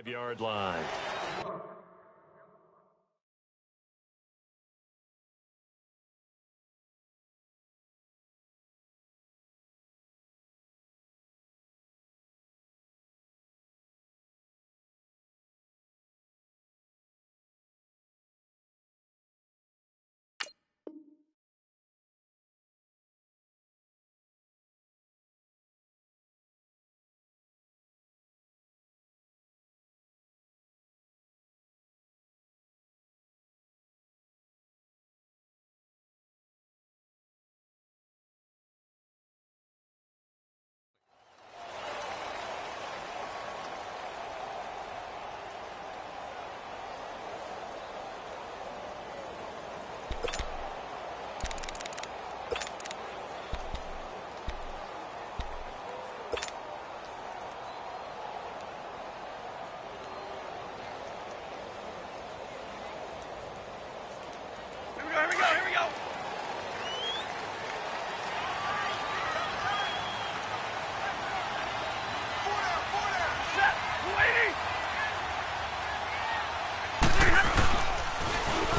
5-yard line.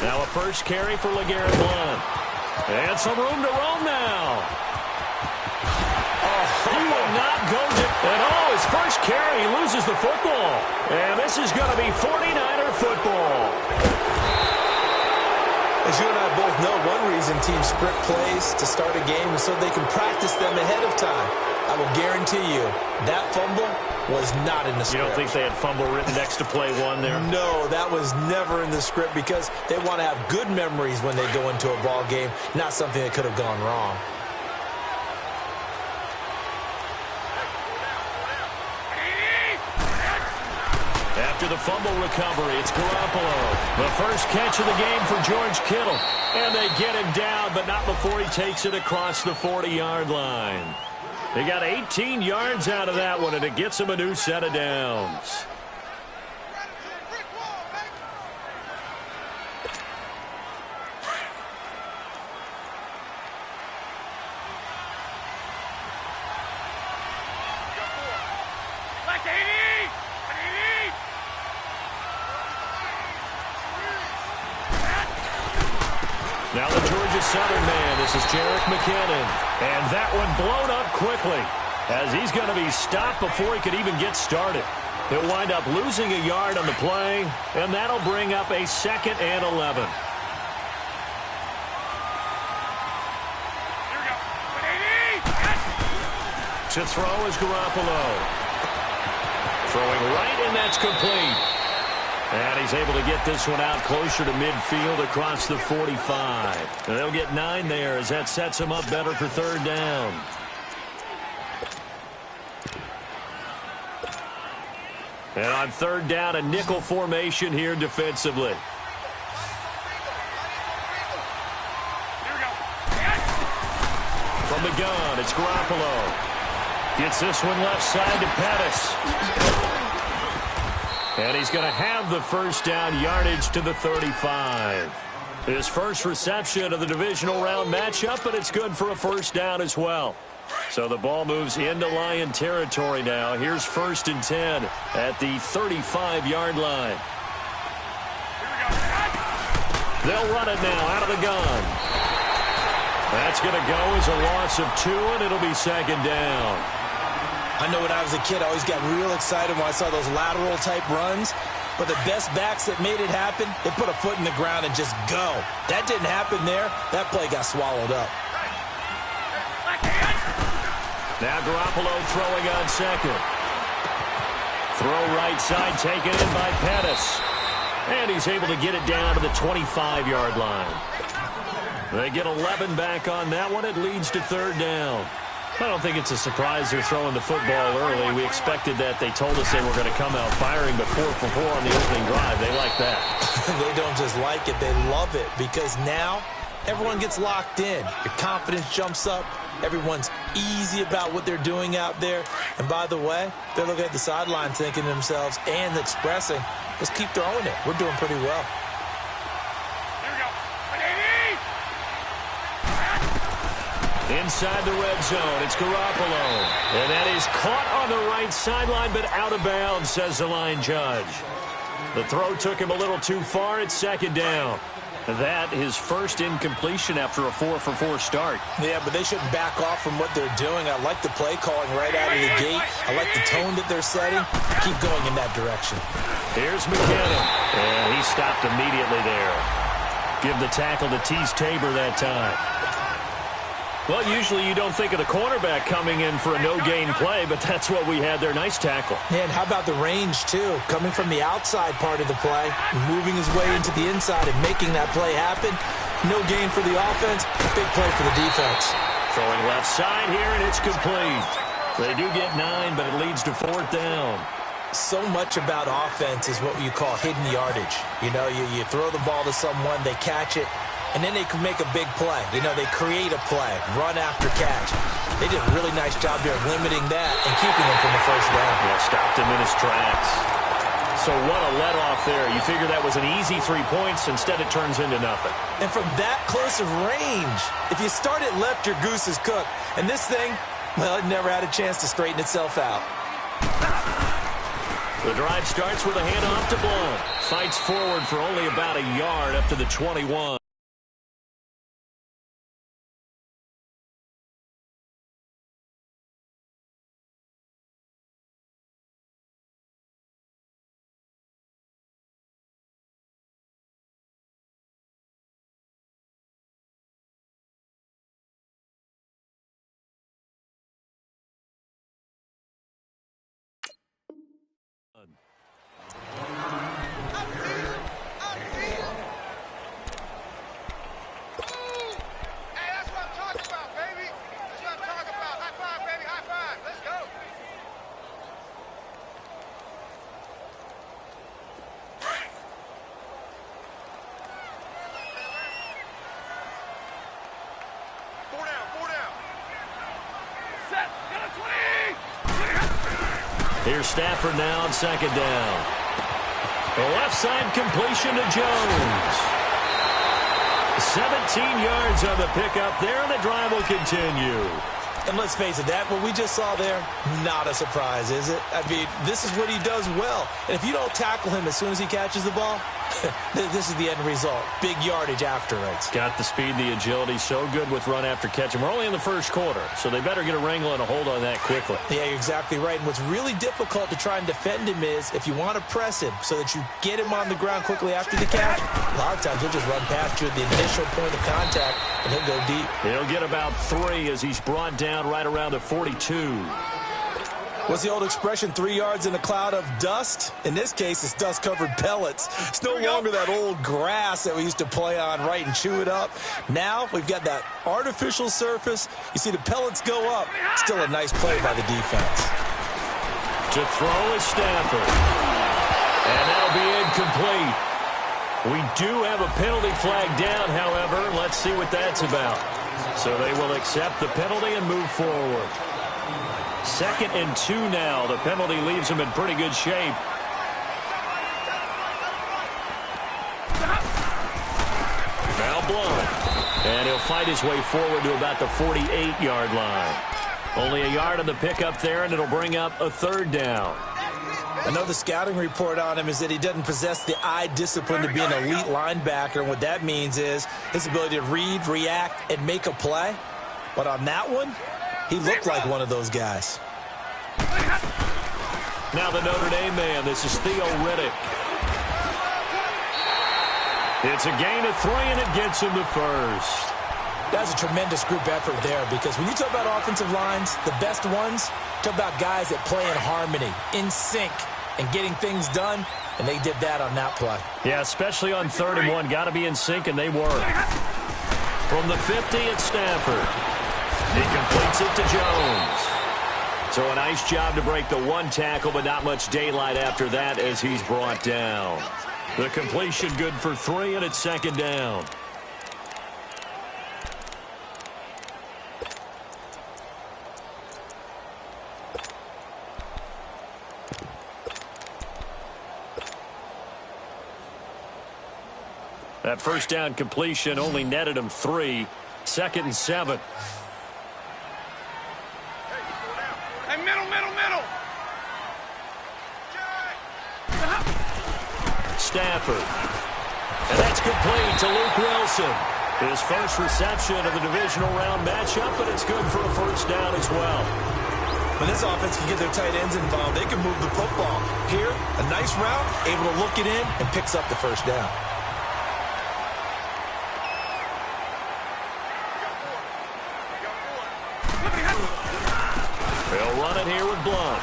Now a first carry for LeGarrette Blount. And some room to roam now. He will not go to... And his first carry, he loses the football. And this is going to be 49er football. As you and I both know, one reason teams script plays to start a game is so they can practice them ahead of time. I will guarantee you that fumble was not in the script. You don't think they had fumble written next to play one there? No, that was never in the script because they want to have good memories when they go into a ball game, not something that could have gone wrong. After the fumble recovery, it's Garoppolo. The first catch of the game for George Kittle. And they get him down, but not before he takes it across the 40-yard line. They got 18 yards out of that one, and it gets him a new set of downs. Now the Georgia Southern man, this is Jerick McKinnon. And that one blown up quickly as he's going to be stopped before he could even get started. He'll wind up losing a yard on the play, and that'll bring up a 2nd and 11. To throw is Garoppolo. Throwing right, and that's complete. And he's able to get this one out closer to midfield across the 45. And they'll get 9 there as that sets him up better for 3rd down. And on 3rd down, a nickel formation here defensively. From the gun, it's Garoppolo. Gets this one left side to Pettis. And he's going to have the first down, yardage to the 35. His first reception of the divisional round matchup, but it's good for a first down as well. So the ball moves into Lion territory now. Here's 1st and 10 at the 35-yard line. They'll run it now out of the gun. That's going to go as a loss of 2, and it'll be 2nd down. I know when I was a kid, I always got real excited when I saw those lateral-type runs. But the best backs that made it happen, they put a foot in the ground and just go. That didn't happen there. That play got swallowed up. Now Garoppolo throwing on 2nd. Throw right side taken in by Pettis. And he's able to get it down to the 25-yard line. They get 11 back on that one. It leads to 3rd down. I don't think it's a surprise they're throwing the football early. We expected that. They told us they were going to come out firing, but 4 for 4 on the opening drive. They like that. They don't just like it. They love it because now everyone gets locked in. Your confidence jumps up. Everyone's easy about what they're doing out there. And by the way, they're looking at the sideline thinking to themselves and expressing, let's keep throwing it. We're doing pretty well. Inside the red zone, it's Garoppolo. And that is caught on the right sideline, but out of bounds, says the line judge. The throw took him a little too far at second down. That his first incompletion after a 4-for-4 start. Yeah, but they shouldn't back off from what they're doing. I like the play calling right out of the gate. I like the tone that they're setting. Keep going in that direction. Here's McKinnon. And he stopped immediately there. Give the tackle to Tease Tabor that time. Well, usually you don't think of the cornerback coming in for a no-gain play, but that's what we had there. Nice tackle. And how about the range, too? Coming from the outside part of the play, moving his way into the inside and making that play happen. No gain for the offense, big play for the defense. Throwing left side here, and it's complete. They do get 9, but it leads to 4th down. So much about offense is what you call hidden yardage. You know, you throw the ball to someone, they catch it, and then they can make a big play. You know, they create a play, run after catch. They did a really nice job there of limiting that and keeping him from the first down. Yeah, stopped him in his tracks. So what a let-off there. You figure that was an easy 3 points. Instead, it turns into nothing. And from that close of range, if you start it left, your goose is cooked. And this thing, well, it never had a chance to straighten itself out. The drive starts with a handoff to Blount. Fights forward for only about a yard up to the 21. Here's Stafford now on 2nd down. The left side completion to Jones. 17 yards on the pickup there, and the drive will continue. And let's face it, that what we just saw there, not a surprise, is it? I mean, this is what he does well. And if you don't tackle him as soon as he catches the ball, this is the end result. Big yardage afterwards. Got the speed, the agility, so good with run after catch. And we're only in the first quarter, so they better get a wrangle and a hold on that quickly. Yeah, you're exactly right. And what's really difficult to try and defend him is if you want to press him so that you get him on the ground quickly after the catch, a lot of times he'll just run past you at the initial point of contact, and he'll go deep. He'll get about 3 as he's brought down right around the 42. What's the old expression, 3 yards in a cloud of dust? In this case, it's dust-covered pellets. It's no longer that old grass that we used to play on, right, and chew it up. Now we've got that artificial surface. You see the pellets go up. Still a nice play by the defense. To throw is Stafford. And that'll be incomplete. We do have a penalty flag down, however. Let's see what that's about. So they will accept the penalty and move forward. 2nd and 2 now. The penalty leaves him in pretty good shape. Now Blount. And he'll fight his way forward to about the 48-yard line. Only a yard on the pickup there, and it'll bring up a 3rd down. I know the scouting report on him is that he doesn't possess the eye discipline to be an elite linebacker. And what that means is his ability to read, react, and make a play. But on that one, he looked like one of those guys. Now the Notre Dame man. This is Theo Riddick. It's a gain of 3, and it gets him to first. That's a tremendous group effort there, because when you talk about offensive lines, the best ones, talk about guys that play in harmony, in sync, and getting things done, and they did that on that play. Yeah, especially on 3rd and 1. Got to be in sync, and they were. From the 50, it's Stafford. He completes it to Jones. So a nice job to break the 1 tackle, but not much daylight after that as he's brought down. The completion good for 3, and it's 2nd down. That first down completion only netted him 3. 2nd and 7. Stafford. And that's complete to Luke Wilson. His first reception of the divisional round matchup, but it's good for a first down as well. When this offense can get their tight ends involved, they can move the football. Here, a nice route, able to look it in, and picks up the first down. They'll run it here with Blunt.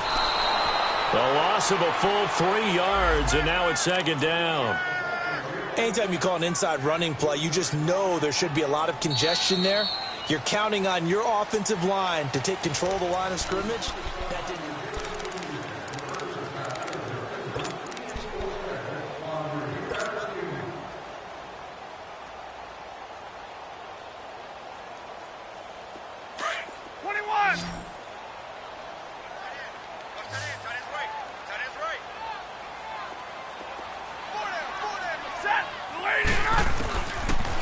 The loss of a full 3 yards, and now it's second down. Anytime you call an inside running play, you just know there should be a lot of congestion there. You're counting on your offensive line to take control of the line of scrimmage. That didn't...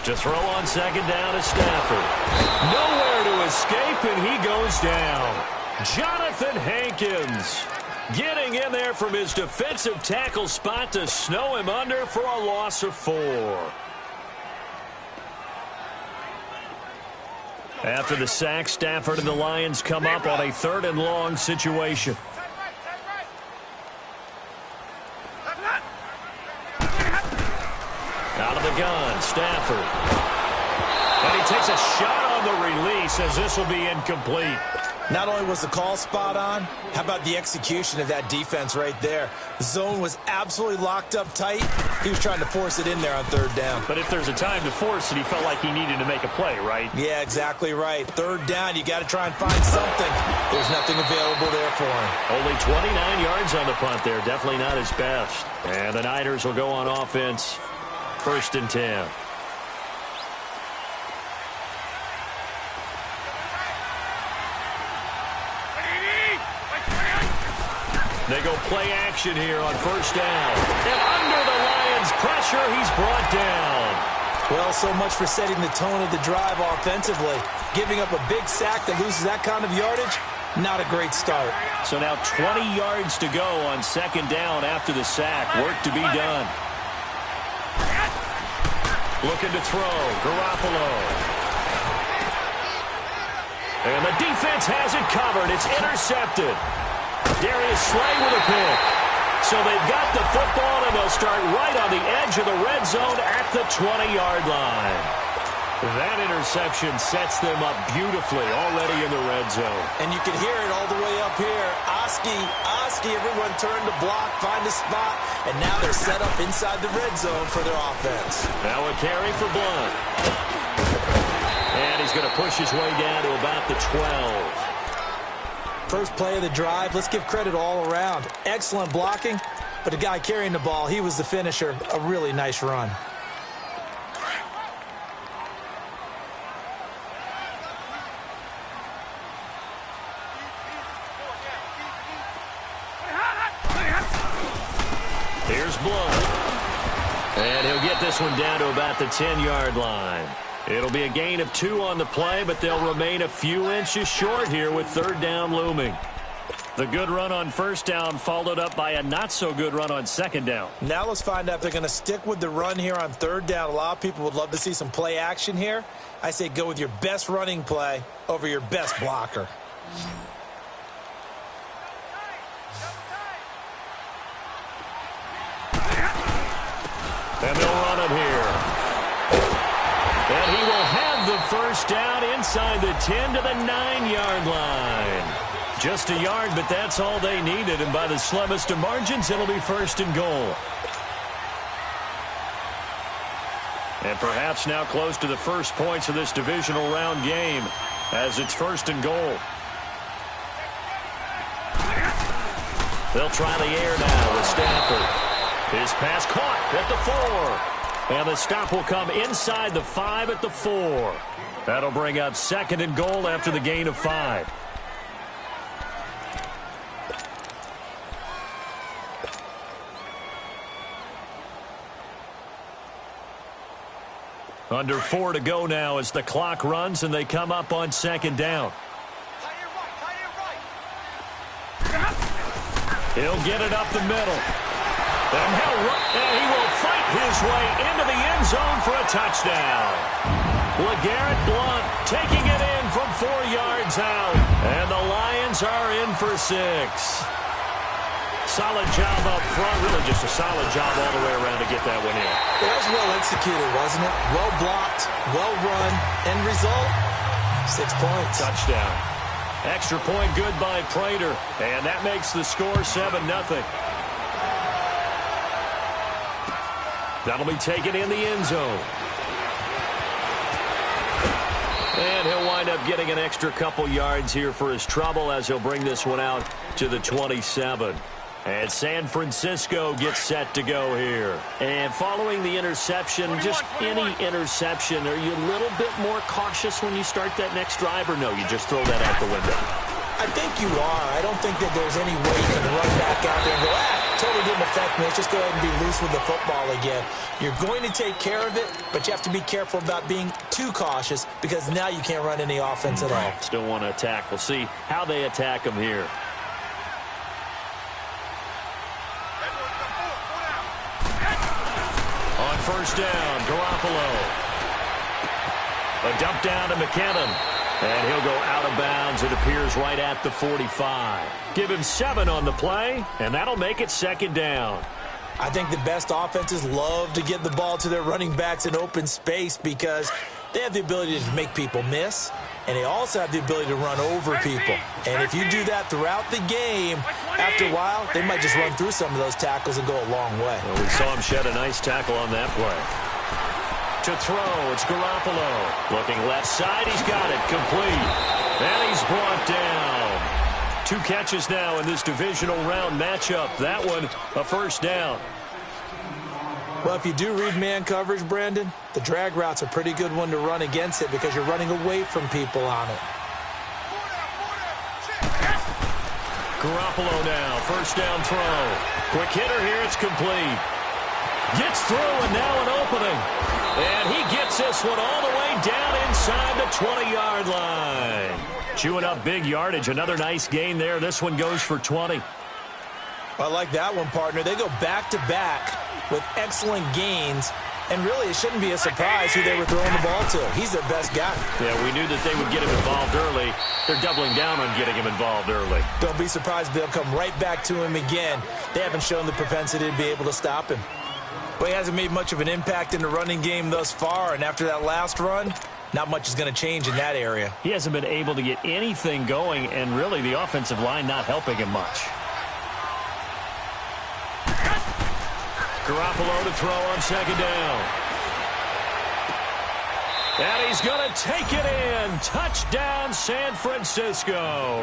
To throw on second down is Stafford. Nowhere to escape, and he goes down. Jonathan Hankins getting in there from his defensive tackle spot to snow him under for a loss of 4. After the sack, Stafford and the Lions come up on a 3rd and long situation. Out of the gun, Stafford. And he takes a shot on the release as this will be incomplete. Not only was the call spot on, how about the execution of that defense right there? The zone was absolutely locked up tight. He was trying to force it in there on 3rd down. But if there's a time to force it, he felt like he needed to make a play, right? Yeah, exactly right. 3rd down, you got to try and find something. There's nothing available there for him. Only 29 yards on the punt there. Definitely not his best. And the Niners will go on offense. 1st and 10. They go play action here on 1st down. And under the Lions' pressure, he's brought down. Well, so much for setting the tone of the drive offensively. Giving up a big sack that loses that kind of yardage, not a great start. So now 20 yards to go on 2nd down after the sack. Work to be done. Looking to throw, Garoppolo. And the defense has it covered. It's intercepted. Darius Slay with a pick. So they've got the football, and they'll start right on the edge of the red zone at the 20-yard line. That interception sets them up beautifully already in the red zone. And you can hear it all the way up here. Oski, everyone turned to block, find a spot, and now they're set up inside the red zone for their offense. Now a carry for Blunt. And he's going to push his way down to about the 12. First play of the drive, let's give credit all around. Excellent blocking, but the guy carrying the ball, he was the finisher. A really nice run. Here's Blunt. And he'll get this one down to about the 10-yard line. It'll be a gain of 2 on the play, but they'll remain a few inches short here with 3rd down looming. The good run on 1st down followed up by a not-so-good run on 2nd down. Now let's find out if they're going to stick with the run here on 3rd down. A lot of people would love to see some play action here. I say go with your best running play over your best blocker. And they'll run it here. And he will have the 1st down inside the 10 to the 9-yard line. Just a yard, but that's all they needed. And by the slimmest of margins, it'll be 1st and goal. And perhaps now close to the first points of this divisional round game as it's 1st and goal. They'll try the air now with Stafford. His pass caught at the 4. And the stop will come inside the 5 at the 4. That'll bring up 2nd and goal after the gain of 5. Under 4 to go now as the clock runs and they come up on 2nd down. He'll get it up the middle. And he will fight his way into the end zone for a touchdown. LeGarrette Blount taking it in from 4 yards out. And the Lions are in for 6. Solid job up front. Really just a solid job all the way around to get that one in. That was well executed, wasn't it? Well blocked, well run. End result, 6 points. Touchdown. Extra point good by Prater. And that makes the score 7-0. That'll be taken in the end zone. And he'll wind up getting an extra couple yards here for his trouble as he'll bring this one out to the 27. And San Francisco gets set to go here. And following the interception, just any interception, are you a little bit more cautious when you start that next drive, or no, you just throw that out the window? I think you are. I don't think that there's any way you can run back out there and go, totally didn't affect me. Let's just go ahead and be loose with the football again. You're going to take care of it, but you have to be careful about being too cautious because now you can't run any offense at all. Still want to attack. We'll see how they attack him here. On first down, Garoppolo. A dump down to McKinnon. And he'll go out of bounds, it appears, right at the 45. Give him 7 on the play, and that'll make it 2nd down. I think the best offenses love to get the ball to their running backs in open space because they have the ability to make people miss, and they also have the ability to run over people. And if you do that throughout the game, after a while, they might just run through some of those tackles and go a long way. Well, we saw him shed a nice tackle on that play. To throw, it's Garoppolo. Looking left side, he's got it, complete. And he's brought down. 2 catches now in this divisional round matchup. That one, a first down. Well, if you do read man coverage, Brandon, the drag route's a pretty good one to run against it because you're running away from people on it. Garoppolo now, first down throw. Quick hitter here, it's complete. Gets through, and now an opening. And he gets this one all the way down inside the 20-yard line. Chewing up big yardage. Another nice gain there. This one goes for 20. I like that one, partner. They go back-to-back with excellent gains. And really, it shouldn't be a surprise who they were throwing the ball to. He's their best guy. Yeah, we knew that they would get him involved early. They're doubling down on getting him involved early. Don't be surprised if they'll come right back to him again. They haven't shown the propensity to be able to stop him. But he hasn't made much of an impact in the running game thus far, and after that last run, not much is going to change in that area. He hasn't been able to get anything going, and really the offensive line not helping him much. Garoppolo to throw on 2nd down. And he's going to take it in. Touchdown, San Francisco.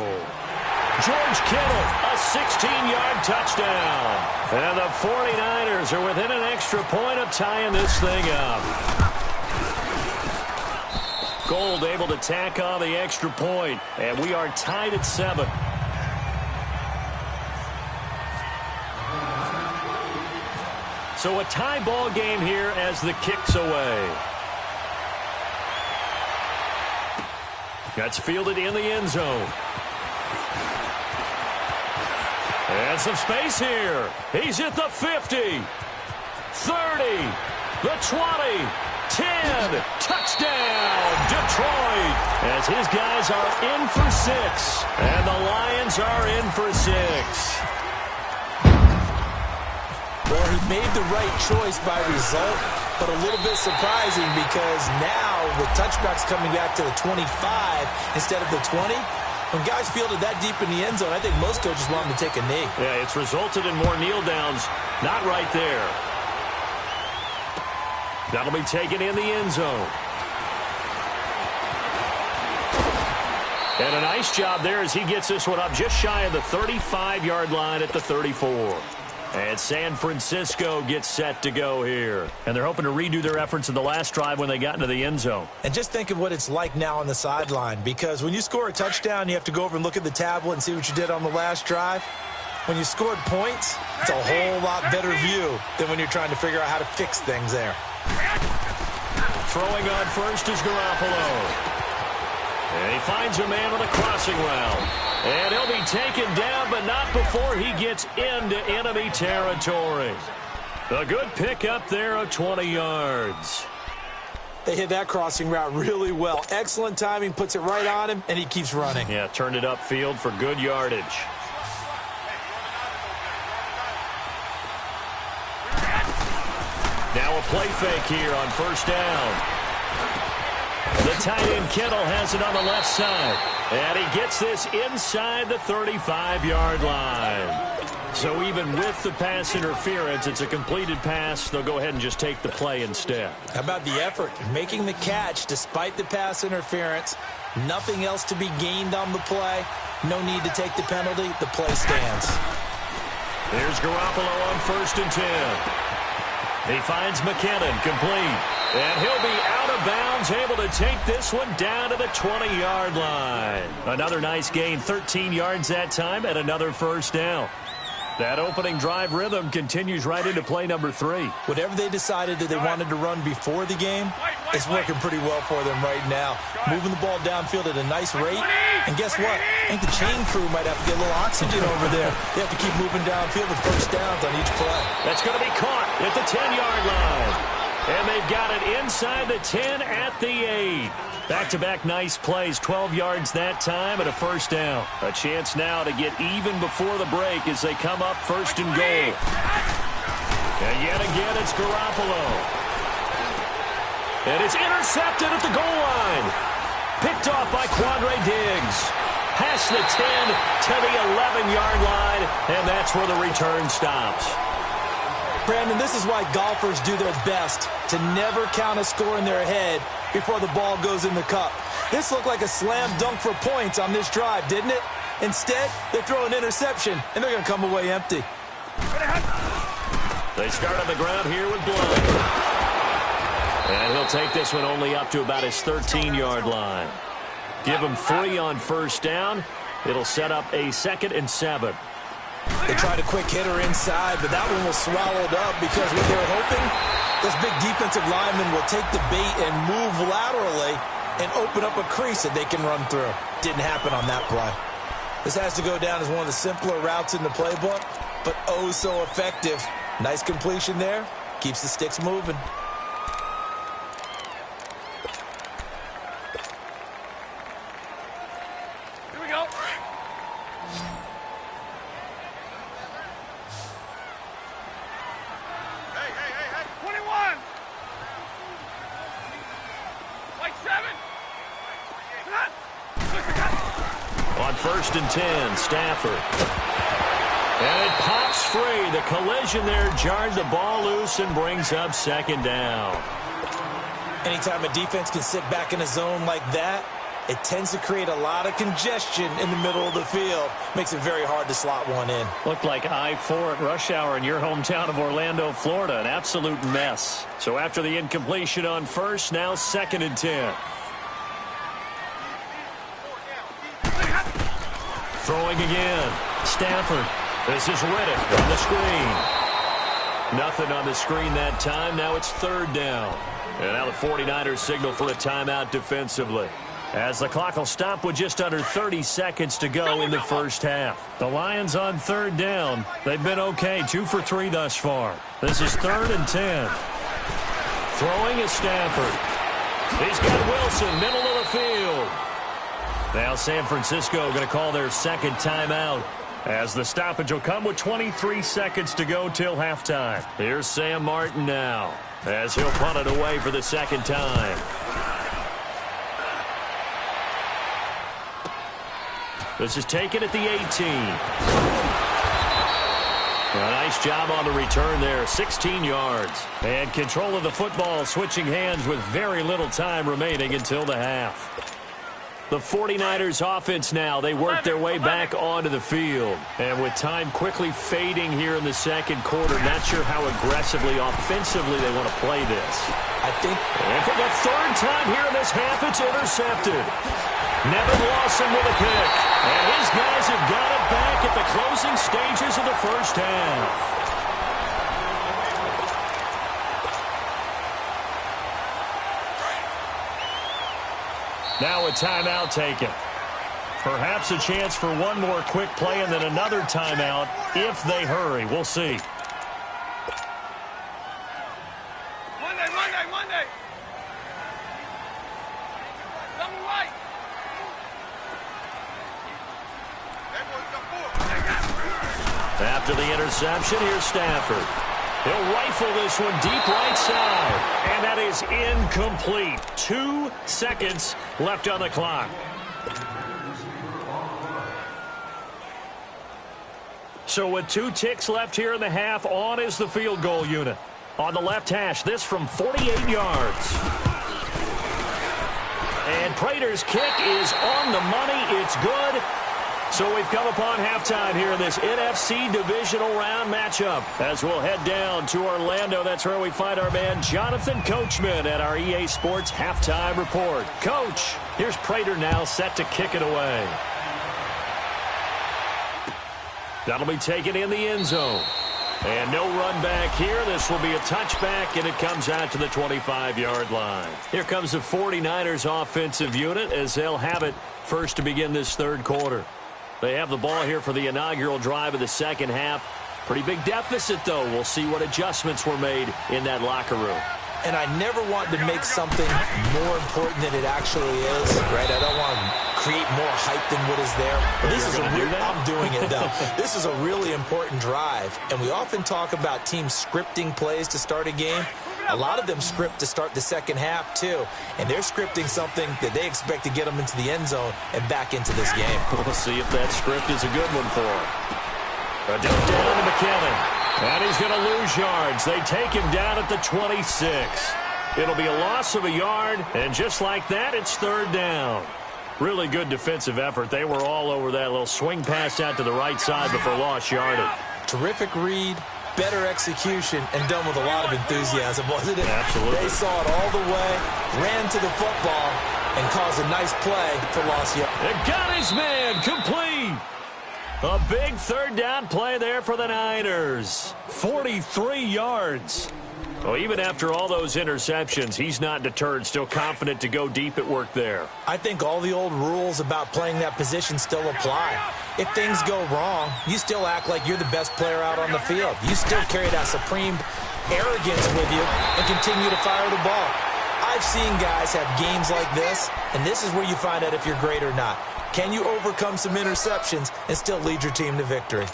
George Kittle, a 16-yard touchdown. And the 49ers are within an extra point of tying this thing up. Gold able to tack on the extra point, and we are tied at 7. So a tie ball game here as the kick's away. That's fielded in the end zone. And some space here. He's at the 50, 30, the 20, 10. Touchdown, Detroit. As his guys are in for 6. And the Lions are in for 6. Well, he made the right choice by result, but a little bit surprising because now with touchbacks coming back to the 25 instead of the 20, when guys fielded that deep in the end zone, I think most coaches want them to take a knee. Yeah, it's resulted in more kneel downs. Not right there. That'll be taken in the end zone. And a nice job there as he gets this one up just shy of the 35-yard line at the 34. And San Francisco gets set to go here. And they're hoping to redo their efforts in the last drive when they got into the end zone. And just think of what it's like now on the sideline, because when you score a touchdown, you have to go over and look at the tablet and see what you did on the last drive. When you scored points, it's a whole lot better view than when you're trying to figure out how to fix things there. Throwing on first is Garoppolo. And he finds a man with a crossing route. And he'll be taken down, but not before he gets into enemy territory. A good pickup there of 20 yards. They hit that crossing route really well. Excellent timing, puts it right on him, and he keeps running. Yeah, turned it upfield for good yardage. Now a play fake here on first down. The tight end Kittle has it on the left side. And he gets this inside the 35-yard line. So even with the pass interference, it's a completed pass. They'll go ahead and just take the play instead. How about the effort? Making the catch despite the pass interference. Nothing else to be gained on the play. No need to take the penalty. The play stands. Here's Garoppolo on 1st and 10. He finds McKinnon complete. And he'll be out of bounds, able to take this one down to the 20-yard line. Another nice gain, 13 yards that time, and another first down. That opening drive rhythm continues right into play number 3. Whatever they decided that they wanted to run before the game, it's working pretty well for them right now. Moving the ball downfield at a nice rate. And guess what? I think the chain crew might have to get a little oxygen over there. They have to keep moving downfield with first downs on each play. That's going to be caught at the 10-yard line. And they've got it inside the 10 at the 8. Back-to-back nice plays, 12 yards that time and a first down. A chance now to get even before the break as they come up 1st and goal. And yet again, it's Garoppolo. And it's intercepted at the goal line. Picked off by Quandre Diggs. Past the 10 to the 11-yard line, and that's where the return stops. Brandon, this is why golfers do their best to never count a score in their head before the ball goes in the cup. This looked like a slam dunk for points on this drive, didn't it? Instead, they throw an interception, and they're going to come away empty. They start on the ground here with Blunt. And he'll take this one only up to about his 13-yard line. Give him 3 on first down. It'll set up a 2nd and 7. They tried a quick hitter inside, but that one was swallowed up because what they were hoping, those big defensive linemen will take the bait and move laterally and open up a crease that they can run through. Didn't happen on that play. This has to go down as one of the simpler routes in the playbook, but oh so effective. Nice completion there. Keeps the sticks moving. Here we go. Hey. 21. Like 7. On 1st and 10, Stafford. And it pops free. The collision there jarred the ball loose and brings up 2nd down. Anytime a defense can sit back in a zone like that, it tends to create a lot of congestion in the middle of the field. Makes it very hard to slot one in. Looked like I-4 at rush hour in your hometown of Orlando, Florida. An absolute mess. So after the incompletion on 1st, now 2nd and 10. Throwing again. Stafford. This is Riddick on the screen. Nothing on the screen that time. Now it's 3rd down. And now the 49ers signal for a timeout defensively, as the clock will stop with just under 30 seconds to go in the first half. The Lions on 3rd down. They've been okay, 2 for 3 thus far. This is 3rd and 10. Throwing is Stafford. He's got Wilson, middle of the field. Now San Francisco going to call their 2nd timeout, as the stoppage will come with 23 seconds to go till halftime. Here's Sam Martin now, as he'll punt it away for the 2nd time. This is taken at the 18. A nice job on the return there, 16 yards. And control of the football switching hands with very little time remaining until the half. The 49ers offense now, they work their way back onto the field. And with time quickly fading here in the 2nd quarter, not sure how aggressively, offensively they want to play this. I think. And for the 3rd time here in this half, it's intercepted. Nevin Lawson with a pick. And his guys have got it back at the closing stages of the first half. Now a timeout taken. Perhaps a chance for one more quick play and then another timeout if they hurry. We'll see. Monday. Double right. After the interception, here's Stafford. He'll rifle this one deep right side. And that is incomplete. 2 seconds left on the clock. So with 2 ticks left here in the half, on is the field goal unit. On the left hash, this from 48 yards. And Prater's kick is on the money. It's good. So we've come upon halftime here in this NFC Divisional Round matchup. As we'll head down to Orlando, that's where we find our man Jonathan Coachman at our EA Sports Halftime Report. Coach, here's Prater now set to kick it away. That'll be taken in the end zone. And no run back here. This will be a touchback, and it comes out to the 25-yard line. Here comes the 49ers offensive unit as they'll have it first to begin this third quarter. They have the ball here for the inaugural drive of the second half. Pretty big deficit, though. We'll see what adjustments were made in that locker room. And I never want to make something more important than it actually is, right? I don't want to create more hype than what is there. But this is I'm doing it, though. This is a really important drive. And we often talk about teams scripting plays to start a game. A lot of them script to start the second half, too. And they're scripting something that they expect to get them into the end zone and back into this game. We'll see if that script is a good one for them. A dump down to McKinnon. And he's going to lose yards. They take him down at the 26. It'll be a loss of a yard, and just like that, it's third down. Really good defensive effort. They were all over that little swing pass out to the right side before lost yardage. Terrific read, better execution, and done with a lot of enthusiasm, wasn't it? Absolutely. They saw it all the way, ran to the football, and caused a nice play for lost yards. It got his man complete. A big third down play there for the Niners. 43 yards. Well, even after all those interceptions, he's not deterred, still confident to go deep at work there. I think all the old rules about playing that position still apply. If things go wrong, you still act like you're the best player out on the field. You still carry that supreme arrogance with you and continue to fire the ball. I've seen guys have games like this, and this is where you find out if you're great or not. Can you overcome some interceptions and still lead your team to victory?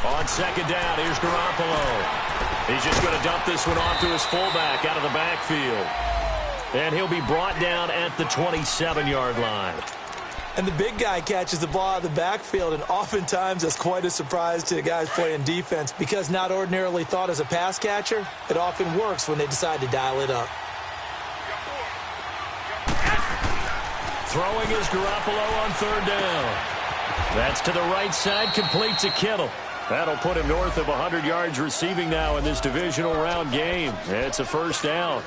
On second down, here's Garoppolo. He's just going to dump this one off to his fullback out of the backfield. And he'll be brought down at the 27-yard line. And the big guy catches the ball out of the backfield, and oftentimes that's quite a surprise to the guys playing defense because not ordinarily thought as a pass catcher, it often works when they decide to dial it up. Throwing is Garoppolo on third down. That's to the right side, complete to Kittle. That'll put him north of 100 yards receiving now in this divisional round game. It's a first down.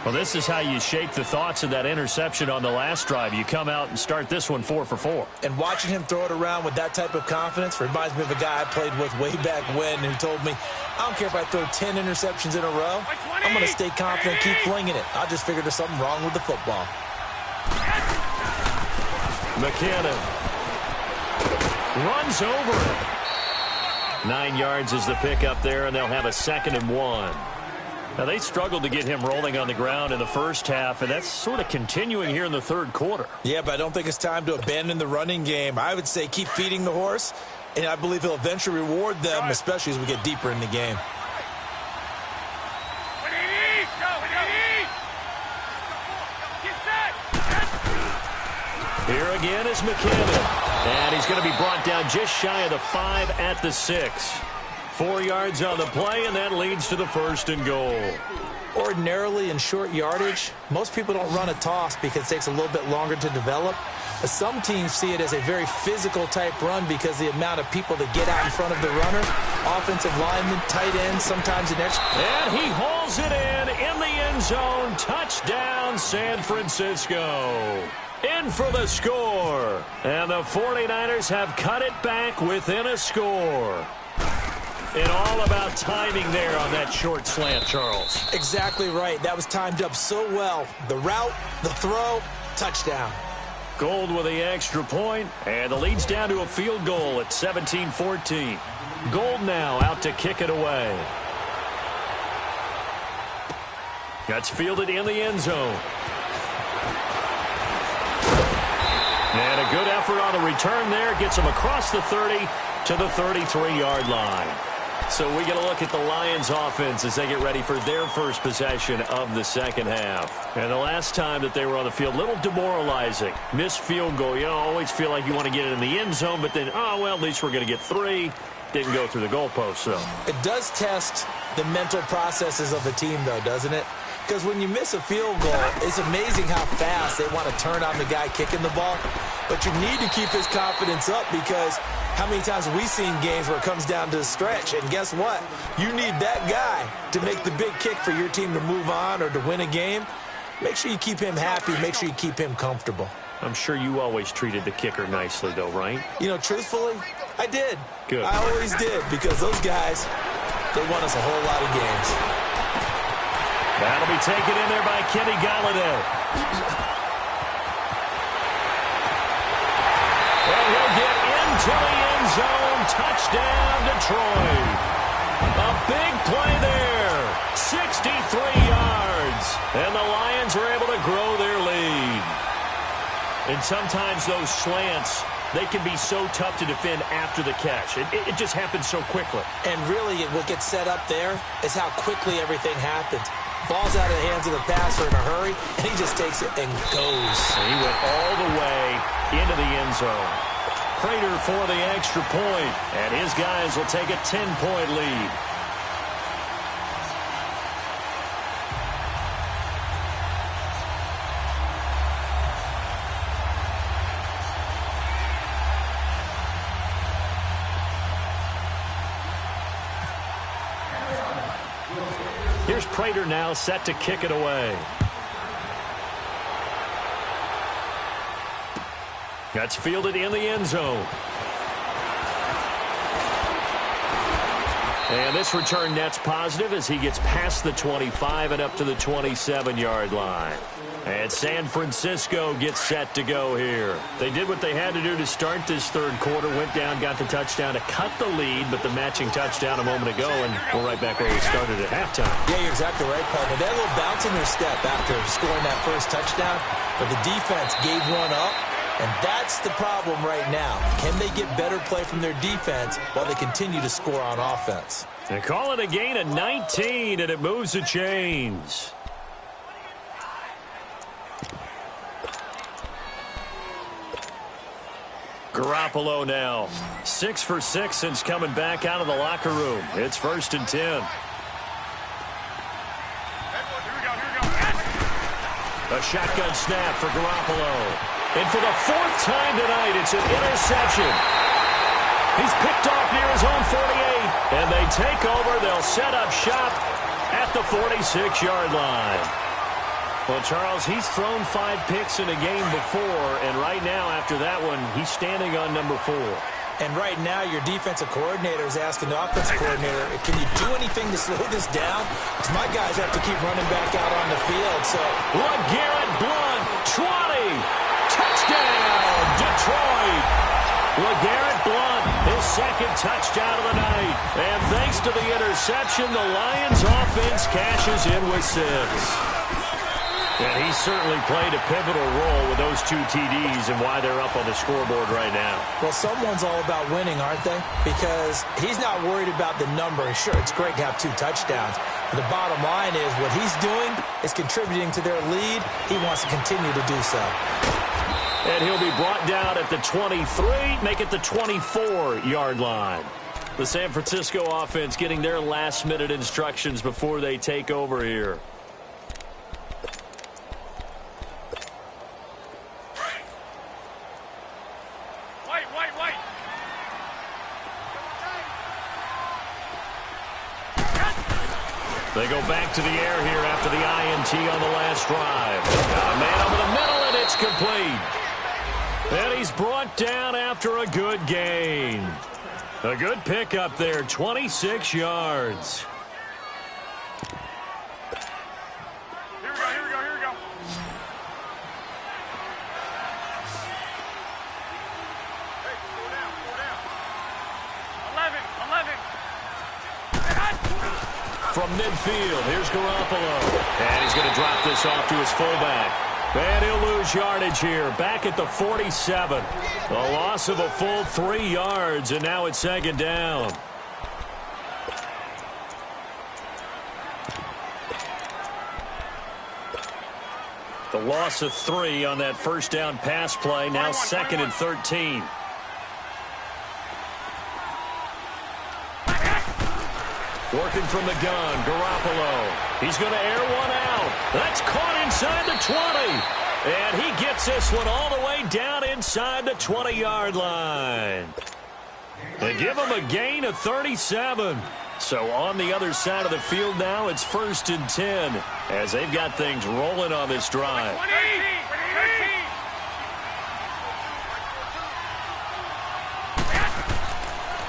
Well, this is how you shake the thoughts of that interception on the last drive. You come out and start this one 4 for 4. And watching him throw it around with that type of confidence reminds me of a guy I played with way back when who told me, I don't care if I throw 10 interceptions in a row. I'm going to stay confident, keep flinging it. I just figured there's something wrong with the football. McKinnon runs over it. 9 yards is the pickup there, and they'll have a 2nd and 1. Now, they struggled to get him rolling on the ground in the first half, and that's sort of continuing here in the third quarter. Yeah, but I don't think it's time to abandon the running game. I would say keep feeding the horse, and I believe he'll eventually reward them, especially as we get deeper in the game. Here again is McKinnon. And he's going to be brought down just shy of the 5 at the 6. 4 yards on the play, and that leads to the 1st and goal. Ordinarily in short yardage, most people don't run a toss because it takes a little bit longer to develop. But some teams see it as a very physical type run because the amount of people that get out in front of the runner, offensive linemen, tight ends, sometimes an extra. And he hauls it in the end zone. Touchdown, San Francisco. In for the score. And the 49ers have cut it back within a score. And all about timing there on that short slant, Charles. Exactly right. That was timed up so well. The route, the throw, touchdown. Gold with the extra point, and the lead's down to a field goal at 17-14. Gold now out to kick it away. That's fielded in the end zone. And a good effort on the return there. Gets him across the 30 to the 33-yard line. So we get a look at the Lions offense as they get ready for their first possession of the second half. And the last time that they were on the field, a little demoralizing. Missed field goal. You always feel like you want to get it in the end zone, but then, oh, well, at least we're going to get 3. Didn't go through the goalpost, so. It does test the mental processes of the team, though, doesn't it? Because when you miss a field goal, it's amazing how fast they want to turn on the guy kicking the ball. But you need to keep his confidence up because how many times have we seen games where it comes down to the stretch? And guess what? You need that guy to make the big kick for your team to move on or to win a game. Make sure you keep him happy. Make sure you keep him comfortable. I'm sure you always treated the kicker nicely, though, right? You know, truthfully, I did. Good. I always did because those guys, they won us a whole lot of games. That'll be taken in there by Kenny Galladay. And he'll get into the end zone. Touchdown, Detroit. A big play there. 63 yards. And the Lions are able to grow their lead. And sometimes those slants, they can be so tough to defend after the catch. It just happens so quickly. And really, what gets set up there is how quickly everything happens. Ball's out of the hands of the passer in a hurry, and he just takes it and goes. And he went all the way into the end zone. Prater for the extra point, and his guys will take a 10-point lead. Here's Prater now set to kick it away. That's fielded in the end zone. And this return net's positive as he gets past the 25 and up to the 27-yard line. And San Francisco gets set to go here. They did what they had to do to start this third quarter. Went down, got the touchdown to cut the lead, but the matching touchdown a moment ago, and we're right back where we started at halftime. Yeah, you're exactly right, partner. They had a little bounce in their step after scoring that first touchdown, but the defense gave one up, and that's the problem right now. Can they get better play from their defense while they continue to score on offense? They call it a gain of 19, and it moves the chains. Garoppolo now. 6 for 6 since coming back out of the locker room. It's 1st and 10. A shotgun snap for Garoppolo. And for the 4th time tonight, it's an interception. He's picked off near his own 48. And they take over. They'll set up shop at the 46-yard line. Well, Charles, he's thrown 5 picks in a game before, and right now, after that one, he's standing on number 4. And right now, your defensive coordinator is asking the offensive coordinator, can you do anything to slow this down? Because my guys have to keep running back out on the field. So, LeGarrette Blount, 20. Touchdown, Detroit. LeGarrette Blount, his 2nd touchdown of the night. And thanks to the interception, the Lions offense cashes in with 6. And he certainly played a pivotal role with those 2 TDs and why they're up on the scoreboard right now. Well, someone's all about winning, aren't they? Because he's not worried about the number. Sure, it's great to have 2 touchdowns. But the bottom line is what he's doing is contributing to their lead. He wants to continue to do so. And he'll be brought down at the 23, make it the 24-yard line. The San Francisco offense getting their last-minute instructions before they take over here. Wait. They go back to the air here after the INT on the last drive. Got a man over the middle, and it's complete. And he's brought down after a good gain. A good pickup there, 26 yards. Here we go, here we go, here we go. Hey, slow down, slow down. 11. From midfield, here's Garoppolo. And he's going to drop this off to his fullback. And he'll lose yardage here, back at the 47. A loss of a full 3 yards, and now it's second down. The loss of 3 on that first down pass play, now 2nd and 13. Working from the gun, Garoppolo. He's going to air one out. That's caught inside the 20. And he gets this one all the way down inside the 20-yard line. They give him a gain of 37. So on the other side of the field now, it's 1st and 10 as they've got things rolling on this drive.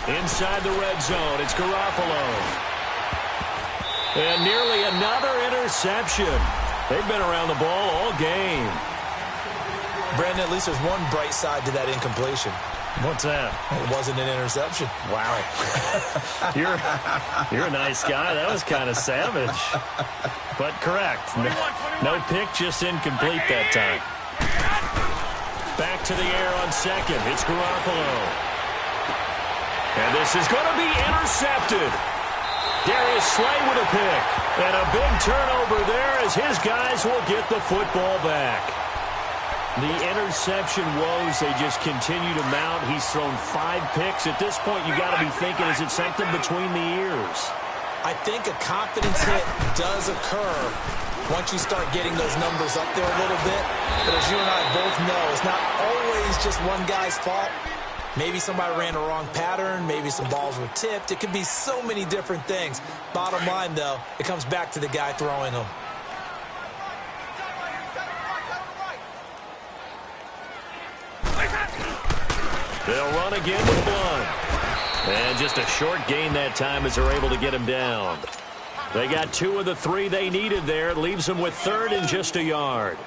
13. Inside the red zone, it's Garoppolo. And nearly another interception. They've been around the ball all game. Brandon, at least there's one bright side to that incompletion. What's that? It wasn't an interception. Wow. You're a nice guy. That was kind of savage. But correct. No pick, just incomplete that time. Back to the air on second. It's Garoppolo. And this is going to be intercepted. Darius Slay with a pick. And a big turnover there as his guys will get the football back. The interception woes, they just continue to mount. He's thrown 5 picks. At this point, you got to be thinking, is it something between the ears? I think a confidence hit does occur once you start getting those numbers up there a little bit. But as you and I both know, it's not always just one guy's fault. Maybe somebody ran a wrong pattern. Maybe some balls were tipped. It could be so many different things. Bottom line, though, it comes back to the guy throwing them. They'll run again with Blunt. And just a short gain that time as they're able to get him down. They got 2 of the 3 they needed there. It leaves them with 3rd and just a yard.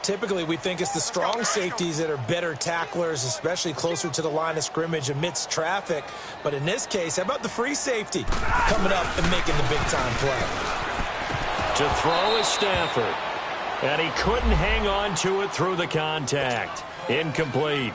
Typically, we think it's the strong safeties that are better tacklers, especially closer to the line of scrimmage amidst traffic. But in this case, how about the free safety coming up and making the big-time play? To throw is Stafford. And he couldn't hang on to it through the contact. Incomplete.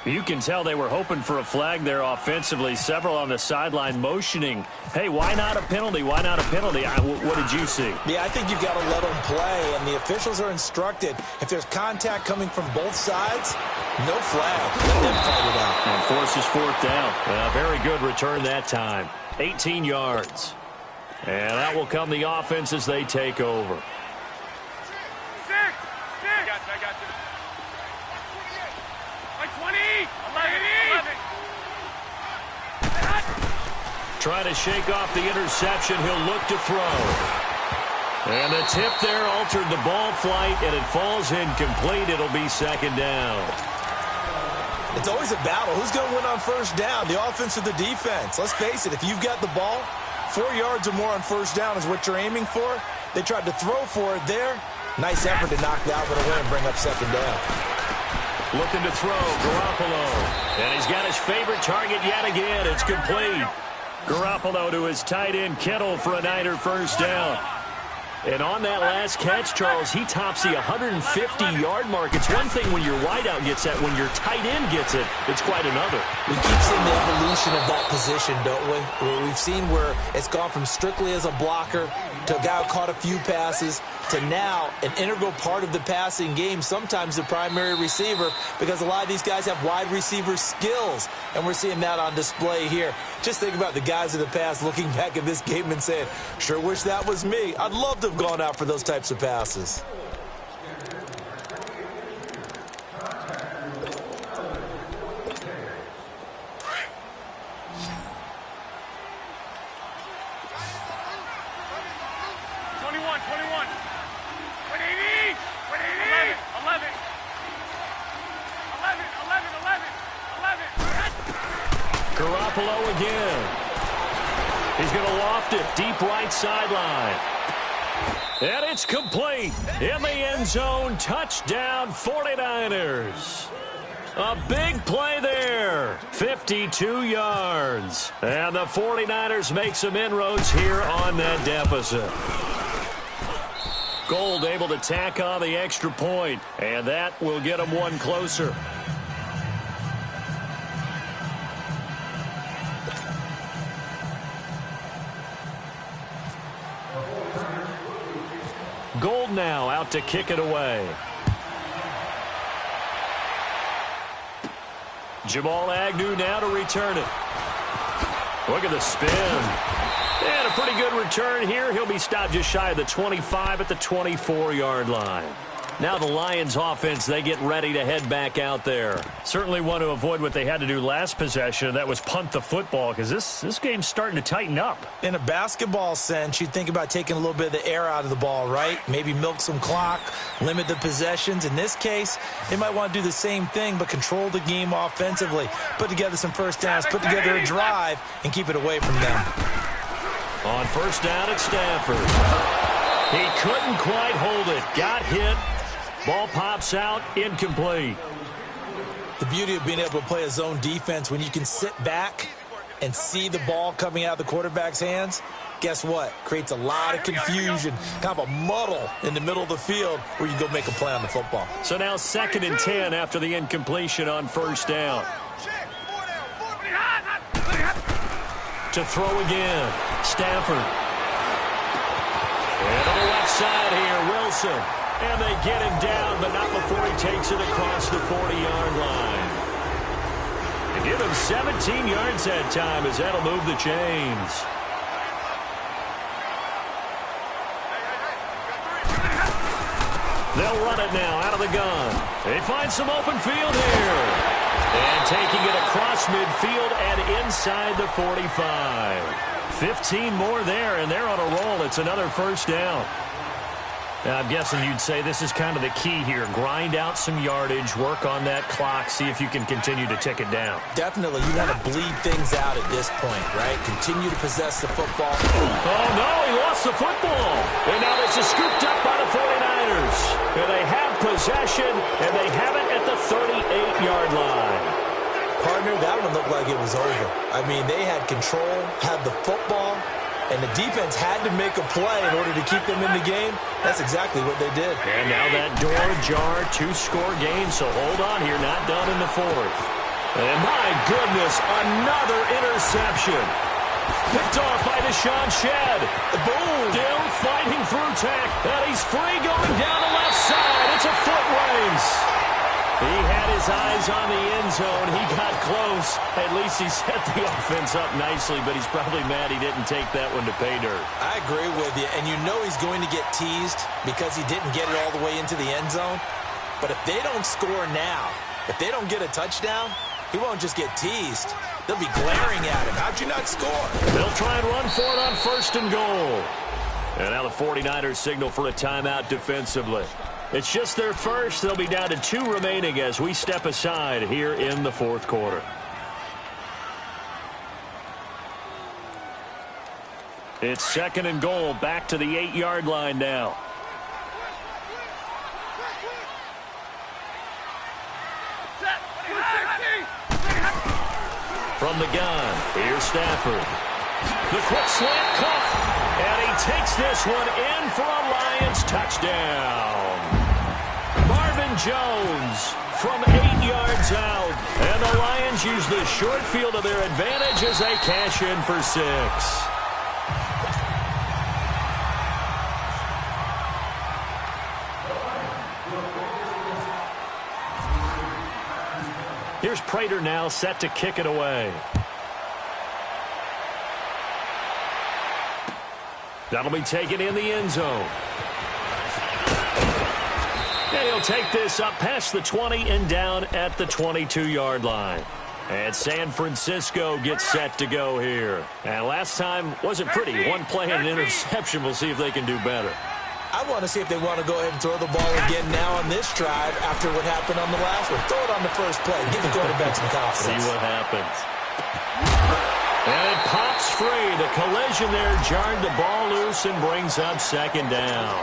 You can tell they were hoping for a flag there offensively. Several on the sideline motioning, hey, why not a penalty? Why not a penalty? What did you see? Yeah, I think you've got to let them play, and the officials are instructed. If there's contact coming from both sides, no flag. Let them fight it out. And forces 4th down. Very good return that time. 18 yards. And that will come the offense as they take over. 6. I got you. 20. 11. Trying to shake off the interception. He'll look to throw. And the tip there altered the ball flight, and it falls incomplete. It'll be 2nd down. It's always a battle. Who's going to win on 1st down, the offense or the defense? Let's face it, if you've got the ball, 4 yards or more on 1st down is what you're aiming for. They tried to throw for it there. Nice effort to knock that one away and bring up 2nd down. Looking to throw, Garoppolo. And he's got his favorite target yet again. It's complete. Garoppolo to his tight end, Kittle, for a Niner 1st down. And on that last catch, Charles, he tops the 150-yard mark. It's one thing when your wideout gets that. When your tight end gets it, it's quite another. We keep seeing the evolution of that position, don't we? We've seen where it's gone from strictly as a blocker to a guy who caught a few passes to now an integral part of the passing game, sometimes the primary receiver, because a lot of these guys have wide receiver skills, and we're seeing that on display here. Just think about the guys of the past looking back at this game and saying, sure wish that was me. I'd love to have gone out for those types of passes. Garoppolo again. He's going to loft it deep right sideline. And it's complete. In the end zone, touchdown 49ers. A big play there. 52 yards. And the 49ers make some inroads here on that deficit. Gold able to tack on the extra point, and that will get them one closer. Gold now out to kick it away. Jamal Agnew now to return it. Look at the spin. And a pretty good return here. He'll be stopped just shy of the 25 at the 24-yard line. Now the Lions offense, they get ready to head back out there. Certainly want to avoid what they had to do last possession. That was punt the football, because this game's starting to tighten up. In a basketball sense, you think about taking a little bit of the air out of the ball, right? Maybe milk some clock, limit the possessions. In this case, they might want to do the same thing, but control the game offensively. Put together some first downs, put together a drive, and keep it away from them. On first down at Stafford. He couldn't quite hold it. Got hit. Ball pops out, incomplete. The beauty of being able to play a zone defense when you can sit back and see the ball coming out of the quarterback's hands, guess what? Creates a lot of confusion, kind of a muddle in the middle of the field where you go make a play on the football. So now 2nd and 10 after the incompletion on first down. To throw again, Stafford. And to the left side here, Wilson. And they get him down, but not before he takes it across the 40-yard line. And give him 17 yards that time, as that'll move the chains. They'll run it now out of the gun. They find some open field here. And taking it across midfield and inside the 45. 15 more there, and they're on a roll. It's another first down. I'm guessing you'd say this is kind of the key here. Grind out some yardage, work on that clock, see if you can continue to tick it down. Definitely. You want to bleed things out at this point, right? Continue to possess the football. Oh, no, he lost the football. And now this is scooped up by the 49ers. And they have possession, and they have it at the 38-yard line. Partner, that one looked like it was over. I mean, they had control, had the football, and the defense had to make a play in order to keep them in the game. That's exactly what they did. And now that door ajar, 2-score game, so hold on here, not done in the 4th. And my goodness, another interception. Picked off by Deshaun Shedd. Boom! Still fighting through tack, and he's free going down the left side. It's a foot race. He had his eyes on the end zone. He got close. At least he set the offense up nicely, but he's probably mad he didn't take that one to pay dirt. I agree with you, and you know he's going to get teased because he didn't get it all the way into the end zone. But if they don't score now, if they don't get a touchdown, he won't just get teased. They'll be glaring at him. How'd you not score? They'll try and run for it on 1st and goal. And now the 49ers signal for a timeout defensively. It's just their first. They'll be down to 2 remaining as we step aside here in the 4th quarter. It's 2nd and goal, back to the 8-yard line now. From the gun, here's Stafford. The quick slant cuff, and he takes this one in for a Lions touchdown. Marvin Jones from 8 yards out, and the Lions use the short field to their advantage as they cash in for 6. Here's Prater now set to kick it away. That'll be taken in the end zone. And he'll take this up past the 20 and down at the 22-yard line. And San Francisco gets set to go here. And last time wasn't pretty. One play and an interception. We'll see if they can do better. I want to see if they want to go ahead and throw the ball again now on this drive after what happened on the last one. Throw it on the first play. Give the quarterback some confidence. See what happens. And it pops free. The collision there jarred the ball loose and brings up second down.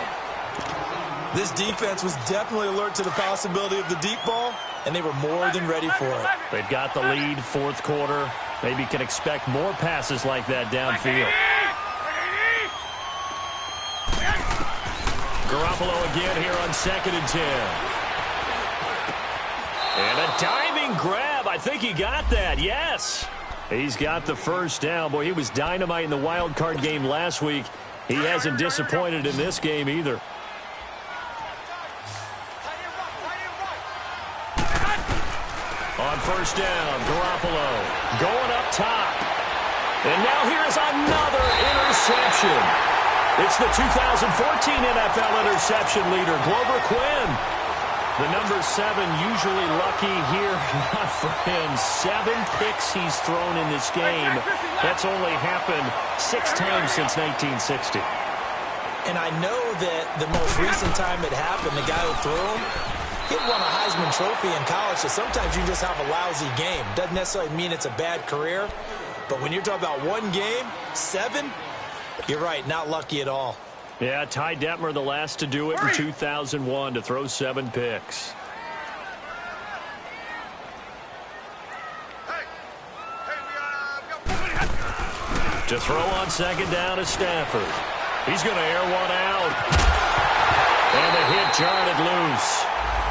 This defense was definitely alert to the possibility of the deep ball, and they were more than ready for it. They've got the lead, fourth quarter. Maybe can expect more passes like that downfield. Garoppolo again here on 2nd and 10. And a diving grab. I think he got that. Yes. He's got the first down. Boy, he was dynamite in the wild card game last week. He hasn't disappointed in this game either. On first down, Garoppolo going up top. And now here's another interception. It's the 2014 NFL interception leader, Glover Quinn. The number 7 usually lucky here. Not for him. 7 picks he's thrown in this game. That's only happened 6 times since 1960. And I know that the most recent time it happened, the guy who threw him, he won a Heisman Trophy in college, so sometimes you just have a lousy game. Doesn't necessarily mean it's a bad career, but when you're talking about one game, 7, you're right, not lucky at all. Yeah, Ty Detmer, the last to do it in 2001, to throw 7 picks. To throw on second down is Stafford. He's going to air one out. And the hit jarred it loose.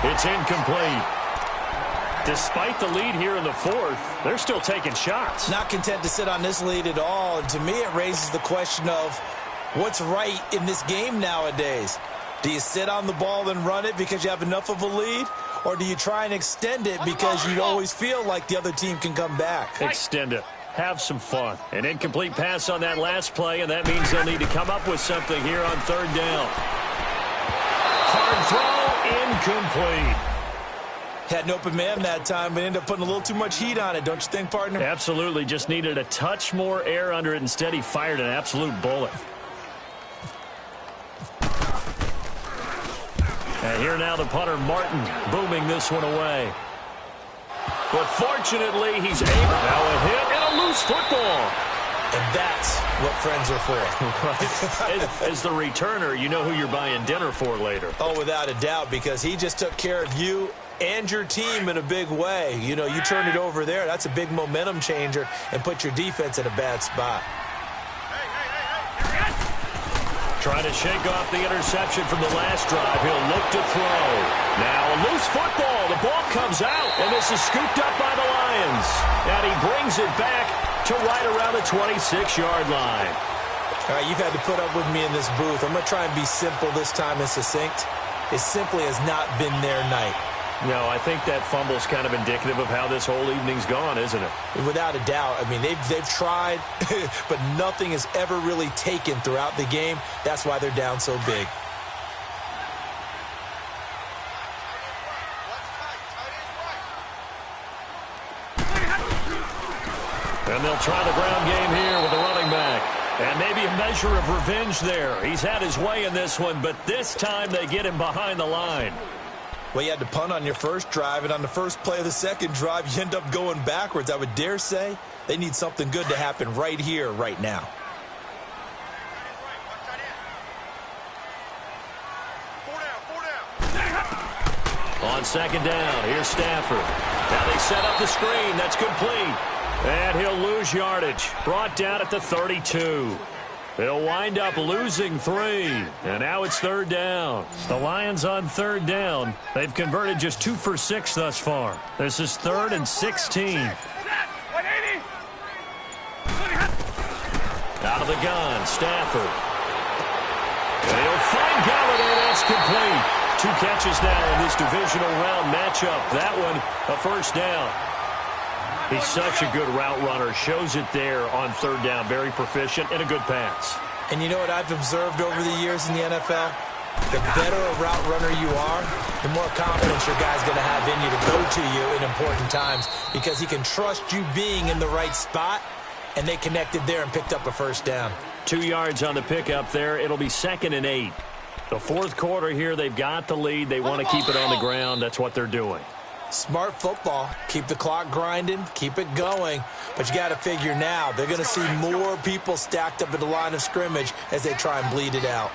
It's incomplete. Despite the lead here in the fourth, they're still taking shots. Not content to sit on this lead at all. And to me, it raises the question of what's right in this game nowadays. Do you sit on the ball and run it because you have enough of a lead? Or do you try and extend it because you always feel like the other team can come back? Extend it. Have some fun. An incomplete pass on that last play, and that means they'll need to come up with something here on third down. Hard throw, incomplete. Had an open man that time, but ended up putting a little too much heat on it, don't you think, partner? Absolutely. Just needed a touch more air under it. Instead, he fired an absolute bullet. And here now the punter, Martin, booming this one away. But fortunately, he's able. Now a hit and a loose football. And that's what friends are for. Right. As the returner, you know who you're buying dinner for later. Oh, without a doubt, because he just took care of you and your team in a big way. You know, you turned it over there. That's a big momentum changer and put your defense in a bad spot. Trying to shake off the interception from the last drive. He'll look to throw. Now a loose football. The ball comes out, and this is scooped up by the Lions. And he brings it back to right around the 26-yard line. All right, you've had to put up with me in this booth. I'm going to try and be simple this time and succinct. It simply has not been their night. No, I think that fumble's kind of indicative of how this whole evening's gone, isn't it? Without a doubt. I mean, they've tried, but nothing has ever really taken throughout the game. That's why they're down so big. And they'll try the ground game here with the running back. And maybe a measure of revenge there. He's had his way in this one, but this time they get him behind the line. Well, you had to punt on your first drive, and on the first play of the second drive, you end up going backwards. I would dare say they need something good to happen right here, right now. On second down, here's Stafford. Now they set up the screen. That's complete. And he'll lose yardage. Brought down at the 32. They'll wind up losing 3. And now it's third down. The Lions on third down. They've converted just 2 for 6 thus far. This is 3rd and 16. Out of the gun, Stafford. And he'll find Galladay. That's complete. 2 catches now in this divisional round matchup. That one, a first down. He's such a good route runner. Shows it there on third down. Very proficient and a good pass. And you know what I've observed over the years in the NFL? The better a route runner you are, the more confidence your guy's going to have in you to go to you in important times because he can trust you being in the right spot, and they connected there and picked up a first down. 2 yards on the pickup there. It'll be 2nd and 8. The fourth quarter here, they've got the lead. They want to keep it on the ground. That's what they're doing. Smart football. Keep the clock grinding, keep it going. But you got to figure now, they're going to see more people stacked up at the line of scrimmage as they try and bleed it out.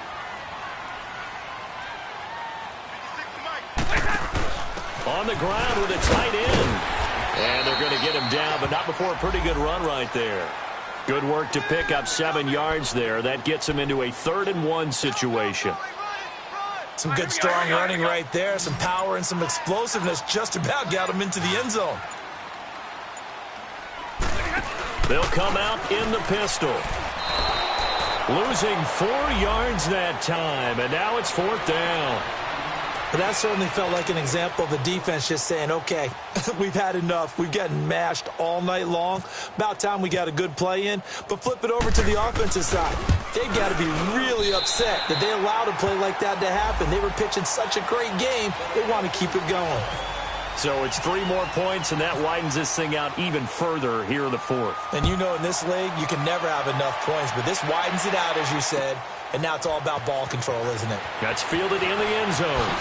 On the ground with a tight end. And they're going to get him down, but not before a pretty good run right there. Good work to pick up 7 yards there. That gets him into a 3rd-and-1 situation. Some good, strong running right there. Some power and some explosiveness just about got him into the end zone. They'll come out in the pistol. Losing 4 yards that time, and now it's 4th down. But that certainly felt like an example of the defense just saying, okay, we've had enough. We've gotten mashed all night long. About time we got a good play in. But flip it over to the offensive side. They've got to be really upset that they allowed a play like that to happen. They were pitching such a great game, they want to keep it going. So it's 3 more points, and that widens this thing out even further here in the 4th. And you know in this league, you can never have enough points. But this widens it out, as you said. And now it's all about ball control, isn't it? That's fielded in the end zone.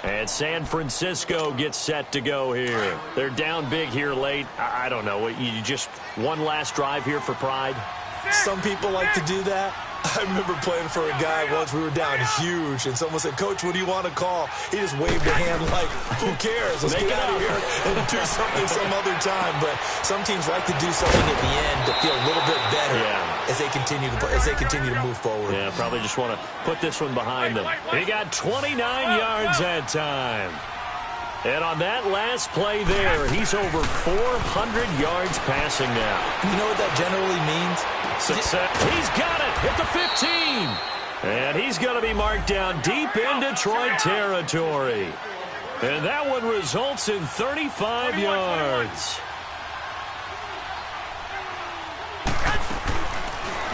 And San Francisco gets set to go here. They're down big here late. I don't know. You just one last drive here for pride? Some people like to do that. I remember playing for a guy once. We were down huge, and someone said, "Coach, what do you want to call?" He just waved a hand like, "Who cares? Let's get out of here and do something some other time." But some teams like to do something at the end to feel a little bit better as they continue to move forward. Yeah, probably just want to put this one behind them. He got 29 yards that time. And on that last play there, he's over 400 yards passing now. You know what that generally means? Success. He's got it at the 15. And he's going to be marked down deep in Detroit territory. And that one results in 35 yards.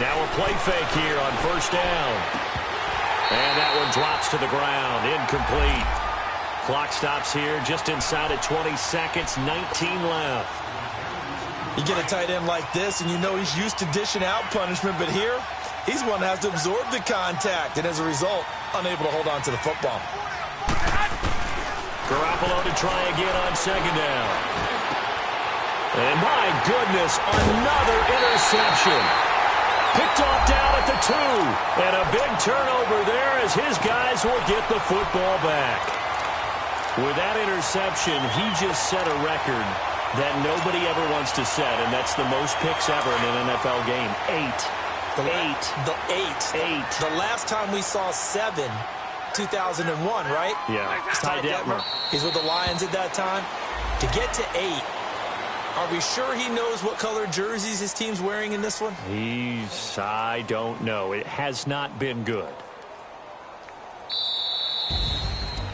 Now a play fake here on 1st down. And that one drops to the ground. Incomplete. Clock stops here just inside of 20 seconds, 19 left. You get a tight end like this, and you know he's used to dishing out punishment, but here, he's one that has to absorb the contact, and as a result, unable to hold on to the football. Garoppolo to try again on 2nd down. And my goodness, another interception. Picked off down at the 2. And a big turnover there as his guys will get the football back. With that interception, he just set a record that nobody ever wants to set, and that's the most picks ever in an NFL game. 8. The last time we saw 7, 2001, right? Yeah. Ty Detmer. He's with the Lions at that time. To get to 8, are we sure he knows what color jerseys his team's wearing in this one? I don't know. It has not been good.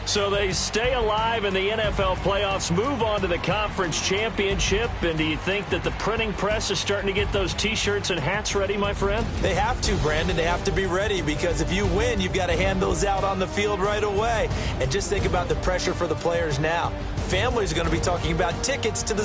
So they stay alive in the NFL playoffs, move on to the conference championship. And do you think that the printing press is starting to get those T-shirts and hats ready, my friend? They have to, Brandon. They have to be ready because if you win, you've got to hand those out on the field right away. And just think about the pressure for the players now. Families are going to be talking about tickets to the